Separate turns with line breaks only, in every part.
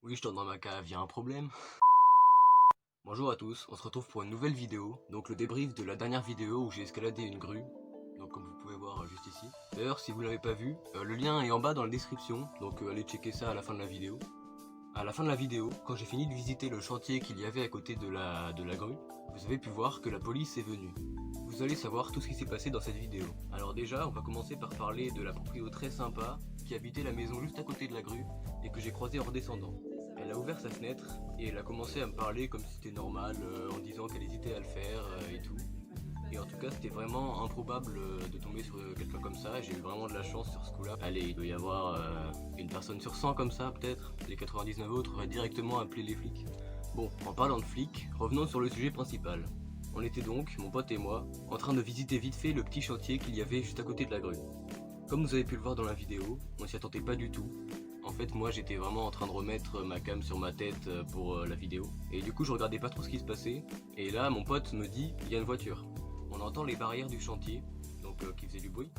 Oui, je tourne dans ma cave, y'a un problème? Bonjour à tous, on se retrouve pour une nouvelle vidéo, donc le débrief de la dernière vidéo où j'ai escaladé une grue, donc comme vous pouvez voir juste ici. D'ailleurs, si vous l'avez pas vu, le lien est en bas dans la description, donc allez checker ça à la fin de la vidéo. À la fin de la vidéo, quand j'ai fini de visiter le chantier qu'il y avait à côté de la grue, vous avez pu voir que la police est venue. Vous allez savoir tout ce qui s'est passé dans cette vidéo. Alors déjà, on va commencer par parler de la proprio très sympa qui habitait la maison juste à côté de la grue et que j'ai croisée en redescendant. Elle a ouvert sa fenêtre et elle a commencé à me parler comme si c'était normal, en disant qu'elle hésitait à le faire et tout. Et en tout cas, c'était vraiment improbable de tomber sur quelqu'un comme ça. J'ai eu vraiment de la chance sur ce coup-là. Allez, il doit y avoir une personne sur 100 comme ça, peut-être. Les 99 autres auraient directement appelé les flics. Bon, en parlant de flics, revenons sur le sujet principal. On était donc, mon pote et moi, en train de visiter vite fait le petit chantier qu'il y avait juste à côté de la grue. Comme vous avez pu le voir dans la vidéo, on s'y attendait pas du tout. En fait, moi j'étais vraiment en train de remettre ma cam sur ma tête pour la vidéo. Et du coup, je regardais pas trop ce qui se passait. Et là, mon pote me dit, il y a une voiture. On entend les barrières du chantier, donc qui faisaient du bruit.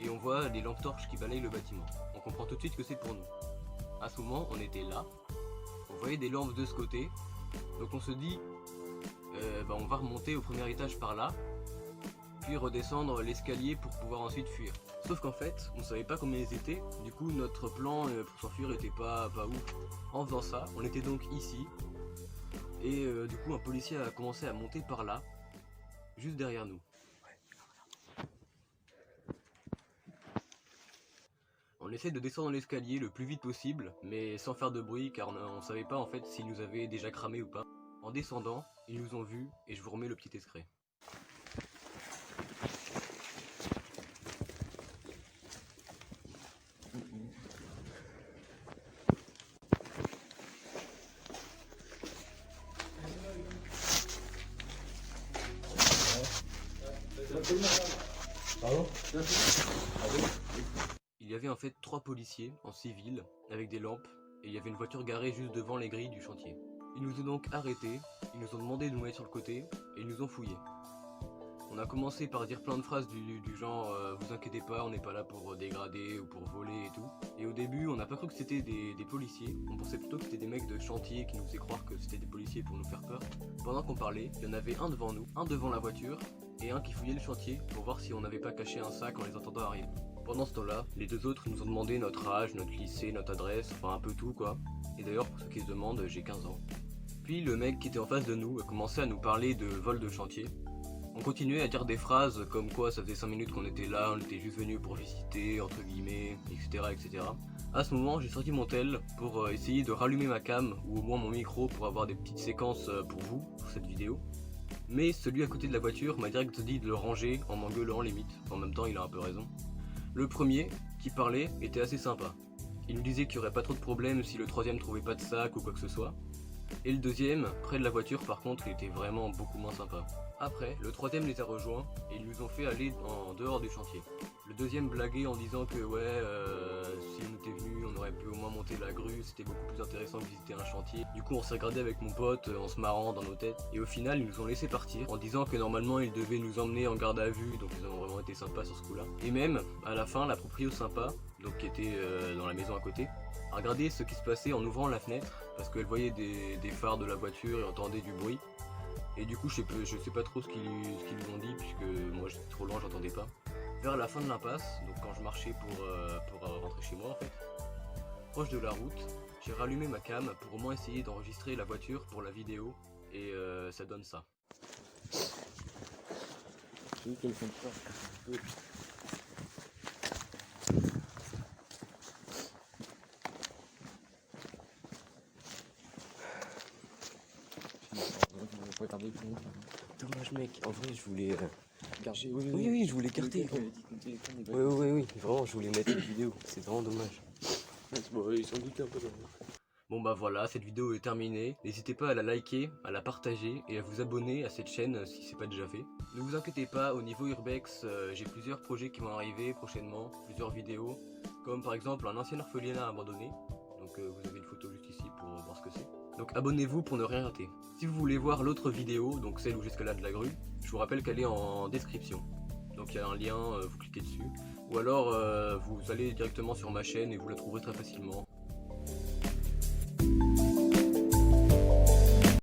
Et on voit les lampes torches qui balayent le bâtiment. On comprend tout de suite que c'est pour nous. À ce moment, on était là. On voyait des lampes de ce côté. Donc on se dit, on va remonter au premier étage par là. Puis redescendre l'escalier pour pouvoir ensuite fuir. Sauf qu'en fait, on savait pas combien ils étaient, du coup notre plan pour s'enfuir était pas ouf. En faisant ça, on était donc ici, et du coup un policier a commencé à monter par là, juste derrière nous. On essaie de descendre l'escalier le plus vite possible, mais sans faire de bruit car on savait pas en fait s'ils nous avaient déjà cramé ou pas. En descendant, ils nous ont vus et je vous remets le petit extrait.
Pardon?
Il y avait en fait 3 policiers en civil avec des lampes et il y avait une voiture garée juste devant les grilles du chantier. Ils nous ont donc arrêtés, ils nous ont demandé de nous mettre sur le côté et ils nous ont fouillés. On a commencé par dire plein de phrases du genre vous inquiétez pas, on n'est pas là pour dégrader ou pour voler et tout. Et au début, on n'a pas cru que c'était des policiers, on pensait plutôt que c'était des mecs de chantier qui nous faisaient croire que c'était des policiers pour nous faire peur. Pendant qu'on parlait, il y en avait un devant nous, un devant la voiture et un qui fouillait le chantier pour voir si on n'avait pas caché un sac en les entendant arriver. Pendant ce temps-là, les deux autres nous ont demandé notre âge, notre lycée, notre adresse, enfin un peu tout quoi. Et d'ailleurs, pour ceux qui se demandent, j'ai 15 ans. Puis le mec qui était en face de nous a commencé à nous parler de vol de chantier. On continuait à dire des phrases comme quoi ça faisait 5 minutes qu'on était là, on était juste venu pour visiter, entre guillemets, etc. À ce moment, j'ai sorti mon tel pour essayer de rallumer ma cam ou au moins mon micro pour avoir des petites séquences pour vous, pour cette vidéo. Mais celui à côté de la voiture m'a direct dit de le ranger en m'engueulant limite, en même temps il a un peu raison. Le premier, qui parlait, était assez sympa. Il nous disait qu'il n'y aurait pas trop de problèmes si le troisième trouvait pas de sac ou quoi que ce soit. Et le deuxième, près de la voiture par contre, il était vraiment beaucoup moins sympa. Après, le troisième les a rejoints et ils nous ont fait aller en dehors du chantier. Le deuxième blaguait en disant que si on était venu, on aurait pu au moins monter la grue, c'était beaucoup plus intéressant que visiter un chantier. Du coup on s'est regardé avec mon pote en se marrant dans nos têtes. Et au final ils nous ont laissé partir en disant que normalement ils devaient nous emmener en garde à vue, donc ils ont vraiment été sympas sur ce coup là. Et même, à la fin, la proprio sympa, donc qui était dans la maison à côté, a regardé ce qui se passait en ouvrant la fenêtre, parce qu'elle voyait des phares de la voiture et entendait du bruit. Et du coup je sais pas trop ce qu'ils nous ont dit puisque moi j'étais trop loin, j'entendais pas. Vers la fin de l'impasse, donc quand je marchais pour rentrer chez moi en fait, proche de la route, j'ai rallumé ma cam pour au moins essayer d'enregistrer la voiture pour la vidéo et ça donne ça.
J'ai vu qu'elle fait peur un peu.
Dommage mec, en vrai je voulais
Garder,
oui, je voulais garder. Oui, vraiment je voulais mettre une vidéo, c'est vraiment dommage.
Bon, ils s'en doutaient un peu.
Bon bah voilà, cette vidéo est terminée. N'hésitez pas à la liker, à la partager et à vous abonner à cette chaîne si c'est pas déjà fait. Ne vous inquiétez pas, au niveau Urbex, j'ai plusieurs projets qui vont arriver prochainement, plusieurs vidéos, comme par exemple un ancien orphelinat abandonné. Donc vous avez une photo juste ici pour voir ce que c'est. Donc abonnez-vous pour ne rien rater. Si vous voulez voir l'autre vidéo, donc celle où j'escalade la grue, je vous rappelle qu'elle est en description. Donc il y a un lien, vous cliquez dessus. Ou alors vous allez directement sur ma chaîne et vous la trouverez très facilement.